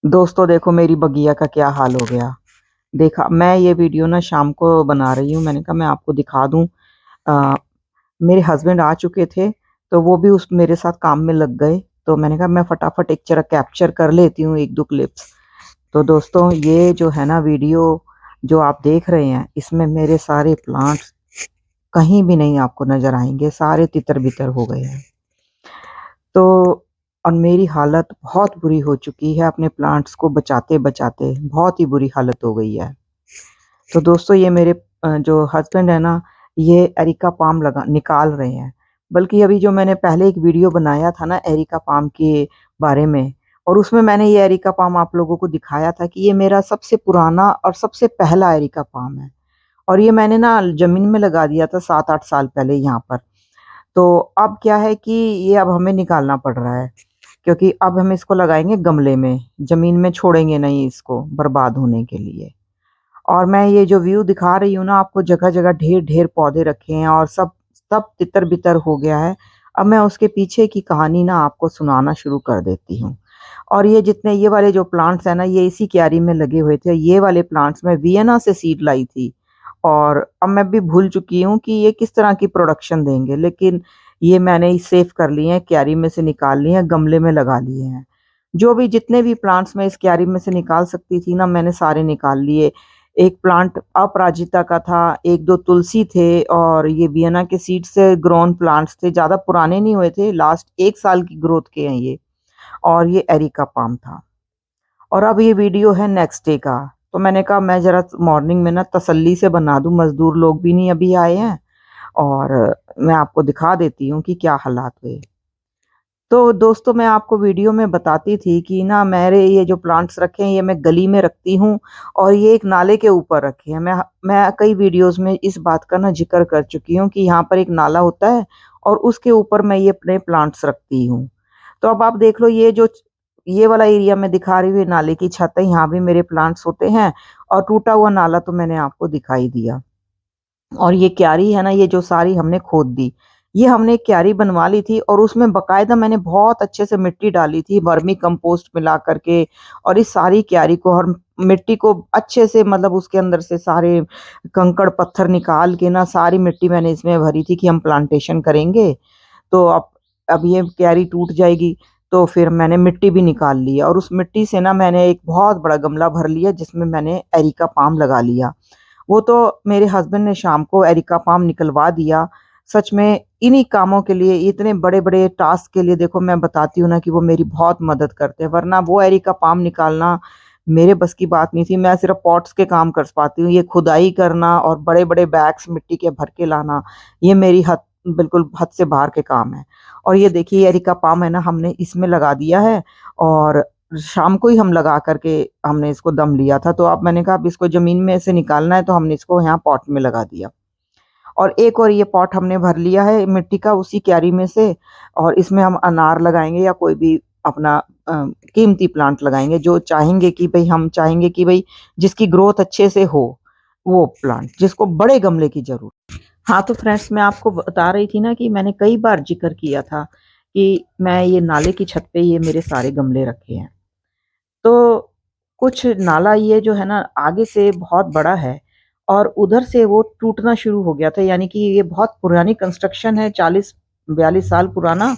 दोस्तों देखो मेरी बगिया का क्या हाल हो गया। देखा मैं ये वीडियो ना शाम को बना रही हूँ। मैंने कहा मैं आपको दिखा दूँ। अ, मेरे हस्बैंड आ चुके थे तो वो भी उस मेरे साथ काम में लग गए। तो मैंने कहा मैं फटाफट एक जरा कैप्चर कर लेती हूँ एक दो क्लिप्स। तो दोस्तों ये जो है ना वीडियो जो आप देख रहे हैं इसमें मेरे सारे प्लांट्स कहीं भी नहीं आपको नजर आएंगे, सारे तितर बितर हो गए हैं। तो और मेरी हालत बहुत बुरी हो चुकी है, अपने प्लांट्स को बचाते बचाते बहुत ही बुरी हालत हो गई है। तो दोस्तों ये मेरे जो हस्बैंड है ना, ये एरिका पाम लगा निकाल रहे हैं। बल्कि अभी जो मैंने पहले एक वीडियो बनाया था ना एरिका पाम के बारे में, और उसमें मैंने ये एरिका पाम आप लोगों को दिखाया था कि ये मेरा सबसे पुराना और सबसे पहला एरिका पाम है। और ये मैंने ना जमीन में लगा दिया था 7-8 साल पहले यहाँ पर। तो अब क्या है कि ये अब हमें निकालना पड़ रहा है, क्योंकि अब हम इसको लगाएंगे गमले में, जमीन में छोड़ेंगे नहीं इसको बर्बाद होने के लिए। और मैं ये जो व्यू दिखा रही हूँ ना आपको, जगह जगह ढेर ढेर पौधे रखे हैं और सब सब तितर बितर हो गया है। अब मैं उसके पीछे की कहानी ना आपको सुनाना शुरू कर देती हूँ। और ये जितने ये वाले जो प्लांट्स है ना, ये इसी क्यारी में लगे हुए थे। ये वाले प्लांट्स मैं वियना से सीड लाई थी। और अब मैं भी भूल चुकी हूँ कि ये किस तरह की प्रोडक्शन देंगे, लेकिन ये मैंने सेव कर लिए हैं, क्यारी में से निकाल लिए हैं, गमले में लगा लिए हैं। जो भी जितने भी प्लांट्स मैं इस क्यारी में से निकाल सकती थी ना, मैंने सारे निकाल लिए। एक प्लांट अपराजिता का था, एक दो तुलसी थे, और ये वियना के सीड से ग्रोन प्लांट्स थे, ज्यादा पुराने नहीं हुए थे, लास्ट 1 साल की ग्रोथ के हैं ये। और ये एरिका पाम था। और अब ये वीडियो है नेक्स्ट डे का। तो मैंने कहा मैं जरा मॉर्निंग में ना तसल्ली से बना दूं, मजदूर लोग भी नहीं अभी आए हैं, और मैं आपको दिखा देती हूँ कि क्या हालात हुए। तो दोस्तों मैं आपको वीडियो में बताती थी कि ना मेरे ये जो प्लांट्स रखे हैं ये मैं गली में रखती हूँ, और ये एक नाले के ऊपर रखे हैं। मैं कई वीडियोस में इस बात का ना जिक्र कर चुकी हूँ कि यहाँ पर एक नाला होता है और उसके ऊपर मैं ये अपने प्लांट्स रखती हूँ। तो अब आप देख लो, ये वाला एरिया में दिखा रही हुई नाले की छत है, यहाँ भी मेरे प्लांट्स होते हैं। और टूटा हुआ नाला तो मैंने आपको दिखाई दिया। और ये क्यारी है ना, ये जो सारी हमने खोद दी। ये हमने एक क्यारी बनवा ली थी और उसमें बकायदा मैंने बहुत अच्छे से मिट्टी डाली थी, वर्मी कंपोस्ट मिला करके। और इस सारी क्यारी को और मिट्टी को अच्छे से, मतलब उसके अंदर से सारे कंकड़ पत्थर निकाल के ना सारी मिट्टी मैंने इसमें भरी थी कि हम प्लांटेशन करेंगे। तो अब ये क्यारी टूट जाएगी। तो फिर मैंने मिट्टी भी निकाल ली और उस मिट्टी से ना मैंने एक बहुत बड़ा गमला भर लिया जिसमें मैंने एरिका पाम लगा लिया। वो तो मेरे हस्बैंड ने शाम को एरिका पाम निकलवा दिया। सच में इन्हीं कामों के लिए, इतने बड़े बड़े टास्क के लिए, देखो मैं बताती हूँ ना कि वो मेरी बहुत मदद करते हैं, वरना वो एरिका पाम निकालना मेरे बस की बात नहीं थी। मैं सिर्फ पॉट्स के काम कर पाती हूँ, ये खुदाई करना और बड़े बड़े बैग्स मिट्टी के भर के लाना, ये मेरी हद, बिल्कुल हद से बाहर के काम है। और ये देखिए एरिका पाम है ना, हमने इसमें लगा दिया है। और शाम को ही हम लगा करके हमने इसको दम लिया था। तो अब मैंने कहा अब इसको जमीन में से निकालना है, तो हमने इसको यहाँ पॉट में लगा दिया। और एक और ये पॉट हमने भर लिया है मिट्टी का उसी क्यारी में से। और इसमें हम अनार लगाएंगे या कोई भी अपना कीमती प्लांट लगाएंगे, जो चाहेंगे कि भाई, हम चाहेंगे कि भाई जिसकी ग्रोथ अच्छे से हो, वो प्लांट जिसको बड़े गमले की जरूरत। हाँ तो फ्रेंड्स, मैं आपको बता रही थी ना कि मैंने कई बार जिक्र किया था कि मैं ये नाले की छत पे ये मेरे सारे गमले रखे हैं। तो कुछ नाला ये जो है ना आगे से बहुत बड़ा है, और उधर से वो टूटना शुरू हो गया था। यानी कि ये बहुत पुरानी कंस्ट्रक्शन है, 40-42 साल पुराना।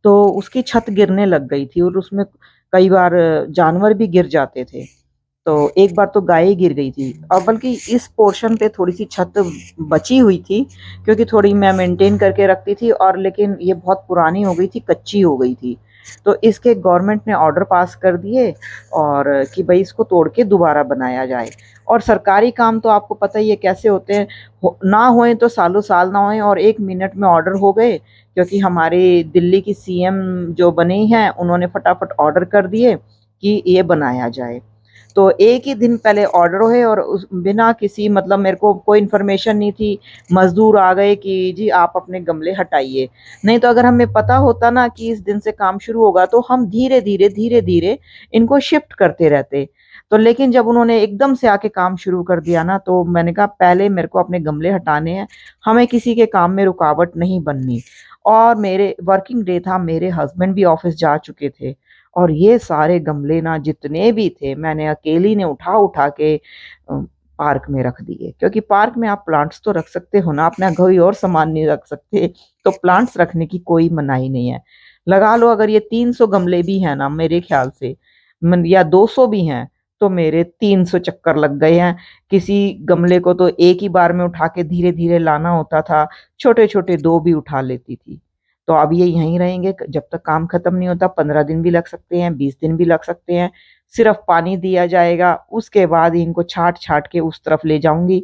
तो उसकी छत गिरने लग गई थी और उसमें कई बार जानवर भी गिर जाते थे। तो एक बार तो गाय ही गिर गई थी, और बल्कि इस पोर्शन पे थोड़ी सी छत बची हुई थी, क्योंकि थोड़ी मैं मेंटेन करके रखती थी। और लेकिन ये बहुत पुरानी हो गई थी, कच्ची हो गई थी। तो इसके गवर्नमेंट ने ऑर्डर पास कर दिए, और कि भाई इसको तोड़ के दोबारा बनाया जाए। और सरकारी काम तो आपको पता ही है कैसे होते हैं, ना होए तो सालों साल ना होए, और 1 मिनट में ऑर्डर हो गए। क्योंकि हमारे दिल्ली की सीएम जो बनी हैं, उन्होंने फटाफट ऑर्डर कर दिए कि ये बनाया जाए। तो एक ही दिन पहले ऑर्डर हुए, और उस बिना किसी, मतलब मेरे को कोई इन्फॉर्मेशन नहीं थी। मजदूर आ गए कि जी आप अपने गमले हटाइए। नहीं तो अगर हमें पता होता ना कि इस दिन से काम शुरू होगा, तो हम धीरे धीरे इनको शिफ्ट करते रहते। तो लेकिन जब उन्होंने एकदम से आके काम शुरू कर दिया ना, तो मैंने कहा पहले मेरे को अपने गमले हटाने हैं, हमें किसी के काम में रुकावट नहीं बननी। और मेरे वर्किंग डे था, मेरे हस्बैंड भी ऑफिस जा चुके थे। और ये सारे गमले ना जितने भी थे मैंने अकेली ने उठा उठा के पार्क में रख दिए, क्योंकि पार्क में आप प्लांट्स तो रख सकते हो ना, अपना कोई और सामान नहीं रख सकते, तो प्लांट्स रखने की कोई मनाही नहीं है। लगा लो अगर ये 300 गमले भी हैं ना मेरे ख्याल से, या 200 भी हैं, तो मेरे 300 चक्कर लग गए हैं। किसी गमले को तो एक ही बार में उठा के धीरे धीरे लाना होता था, छोटे छोटे 2 भी उठा लेती थी। तो अब ये यहीं रहेंगे जब तक काम खत्म नहीं होता, 15 दिन भी लग सकते हैं, 20 दिन भी लग सकते हैं। सिर्फ पानी दिया जाएगा, उसके बाद इनको छाट छाट के उस तरफ ले जाऊंगी,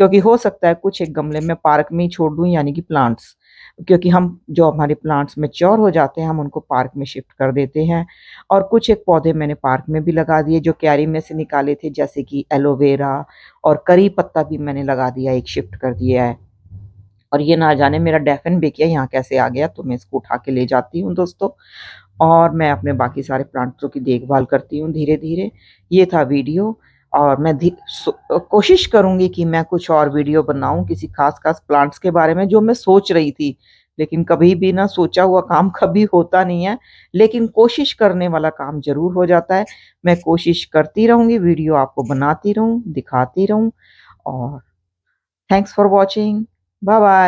क्योंकि हो सकता है कुछ एक गमले में पार्क में ही छोड़ दूं, यानी कि प्लांट्स, क्योंकि हम जो हमारे प्लांट्स मैच्योर हो जाते हैं हम उनको पार्क में शिफ्ट कर देते हैं। और कुछ एक पौधे मैंने पार्क में भी लगा दिए जो क्यारी में से निकाले थे, जैसे कि एलोवेरा और करी पत्ता भी मैंने लगा दिया, एक शिफ्ट कर दिया है। और ये ना जाने मेरा डेफिन बेकिया यहाँ कैसे आ गया, तो मैं इसको उठा के ले जाती हूँ दोस्तों। और मैं अपने बाकी सारे प्लांट्सों की देखभाल करती हूँ धीरे धीरे। ये था वीडियो, और मैं कोशिश करूंगी कि मैं कुछ और वीडियो बनाऊं किसी खास खास प्लांट्स के बारे में जो मैं सोच रही थी, लेकिन कभी भी ना सोचा हुआ काम कभी होता नहीं है, लेकिन कोशिश करने वाला काम जरूर हो जाता है। मैं कोशिश करती रहूंगी, वीडियो आपको बनाती रहूं, दिखाती रहूं। और thanks for watching, bye bye.